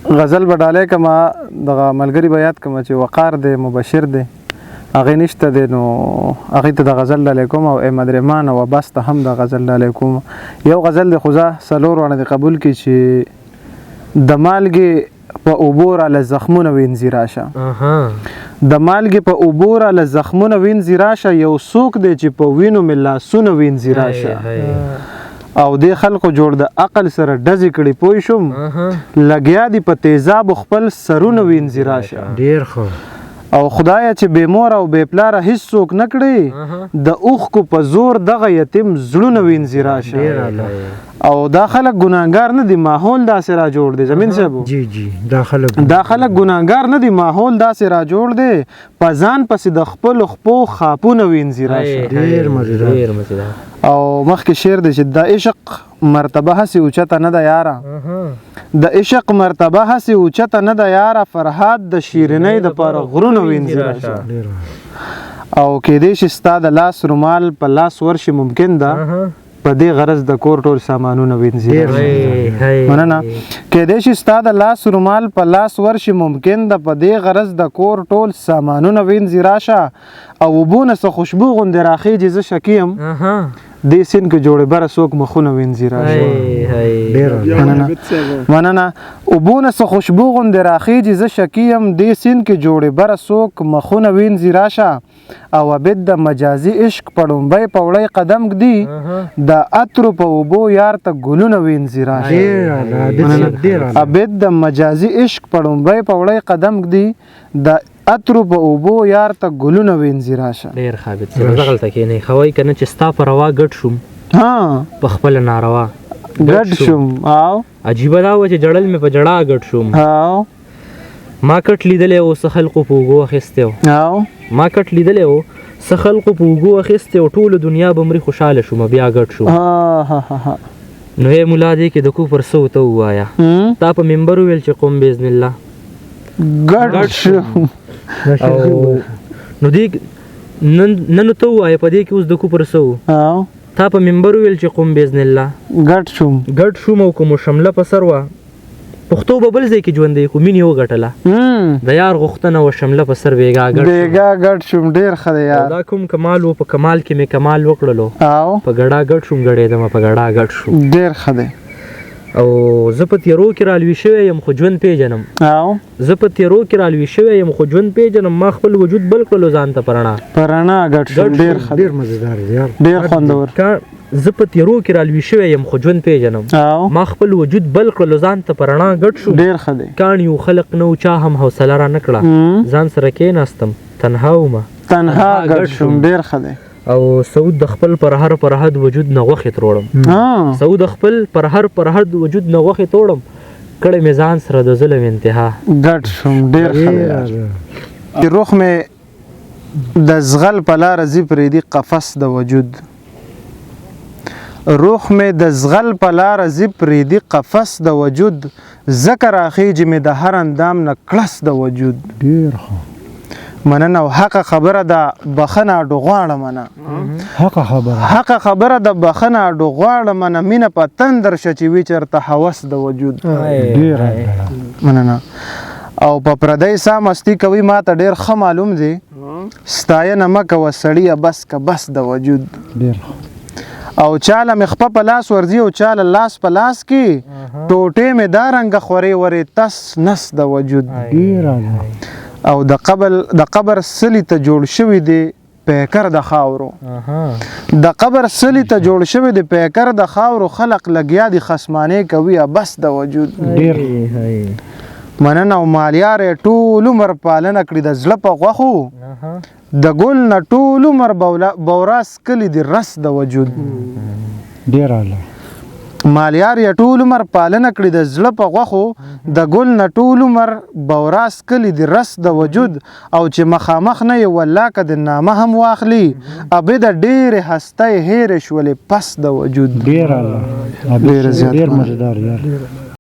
غزل به ډالۍ کما دغه ملګري به یاد کما چې وقار دی مبشر دی هغې نشته دی نو هغې ته د غزل ډالۍ کوم او احمد رحمان او عباس ته هم د غزل ډالۍ کوم. یو غزل دی خو زه 4 ونه دې قبول کړي چې د مالګې په اوبو راله زخمونه وینځي راشه د مالګې په اوبو راله زخمونه وینځي راشه یو څوک دی چې په وینو مې لاسونه وینځي راشه او دې خلکو جوړ د عقل سره ډزې کړي پوه شوم لګیا دي په تیزابو خپل سرونه وینځي راشه ډېر ښه او خدایه چې بې مور او بې پلاره هیڅ څوک نه کړي د اوښکو په زور دغه یتیم زړونه وینځي راشه او دا خلک ګناهګار نه دي ماحول داسې را جوړ دی زمین صاحب جی جی دا خلک ګناهګار نه دي ماحول داسې را جوړ دی په ځان پسې د خپلو خپو خاپونه وینځي راشه ډېر مزیدار او مخکې شعر دی چې د عشق مرتبه هسې اوچته نه ده یاره د عشق مرتبه هسې اوچته نه ده یاره فرهاد د شیرینۍ دپاره غرونه وینځي راشه او کیدای شي ستا د لاس رومال په لاس ورشي ممکن ده په دې غرض د کور ټول سامانونه وینځي مننه کیدای شي ستا د لاس رومال په لاس ورشي ممکن ده په دې غرض د کور ټول سامانونه وینځي راشه او اوبونه څه خوشبو غوندې راخیږي زه شکي یم دې سیند کې جوړې بره څوک مخونه وینځي راشه مننه اوبونه څه خوشبو غوندې راخیږي زه شکي یم دې سیند کې جوړې بره څوک مخونه وینځي راشه او عبد د مجازي عشق په ړومبی په وړی قدم ږدي د عطرو په اوبو یار ته ګلونه وینځي راشه عبد د مجازي عشق په ړومبی په وړی قدم ږدي د عطرو په اوبو یار ته ګلونه وینځي راشه ډېر ښه دغلته کښېنئ خوئ که نه چې ستا په روا ګډ شوم په خپله ناروا ګډ شوم او عجیبه دا وه چې جړل مې په جړا ګډ شوم ما کټ لیدلی و څه خلقو په اوږو اخیستی و ما کټ لیدلی و څه خلقو په اوږو اخیستی و ټوله دنیا به مري خوشحاله شوم بیا ګډ شوم نو ای ملا دې کې د کفر څه ورته ووایه تا په ممبر وویل چې قوم باذن الله ګډ شوم نو دې نن ته ووایه په دې کې اوس د کفر څه و تا په ممبر وویل چې قوم باذن الله ګډ شوم او که مو شمله په سر وه پښتو به بل ځای کې ژوندی خو مینې وګټله د یار غوښتنه و شمله په سر بېګا ګډ شوم ډېر ښه دی یار دا کوم کمال و په کمال کې مې کمال وکړلو په ګډا ګډ شوم ګډېدمه په ګډا ګډ شوم ډېر ښه دی او زه په تیرو کې رالوي شوی یم خو ژوند پیژنم ما خپل وجود بل کړلو ځان ته په رڼا ګډ شوم ډېر ښه ډېر مزیدار یار ډېر خوندور زه په تیرو کې رالوي شوی یم خو ژوند پیژنم ما خپل وجود بل کړلو ځان ته په رڼا ګډ شوم ډېر ښه دی کاڼي و خلق نه و چا هم حوصله را نه کړه ځان سره کېناستم تنها ومه ګډ شوم ډېر ښه دی او سعود د خپل پر هر حد وجود نه غوښې تروړم سعود خپل پر هر حد وجود نه غوښې توړم کړی مې ځان سره د ظلم انتها ګډ شوم ډېر ښه دی روح مې د زغل په لاره ځي پرېږدي قفس د وجود روح مې د زغل په لاره ځي پرېږدي قفس د وجود ځکه راخیږي مې د هر اندام نه کړس د وجود ډېر ښه مننه او حقه خبره ده بخښنه اډو غواړه منه حقه خبره ده بخښنه اډو غواړه منه مینه په تندر شه چې وي چېرته هوس د وجود مننه او په پردی سا مستي کوي ما ته ډېر ښه معلوم دی ستاینه مه کوه سړیه بس که بس د وجود او چاله مې خپه په لاس ورځي او چاله لاس په لاس کې ټوټې مې دا رنګه خورې ورې تس نس د وجود او د قبر سلی ته جوړ شوی دی پیکر د خاورو د قبر سلی ته جوړ شوی دی پیکر د خاورو خلق لګیا دي خصمانې کوي بس د وجود مننه او مالیار یې ټول عمر پالنه کړي د زړه په غوښو د ګل نه ټول عمر بوراس کلی دی رس د وجود ډېر اعلی مالیار یې ټول عمر پالنه کړي د زړه په غوښو د ګل نه ټول عمر بوراس کلی دی رس د وجود او چې مخامخ نه یې والله که د نامه هم واخلي ابې د ډېرې هستۍ هېرې شولې پس د وجود ډېر اعلی ډېر مزیدار یار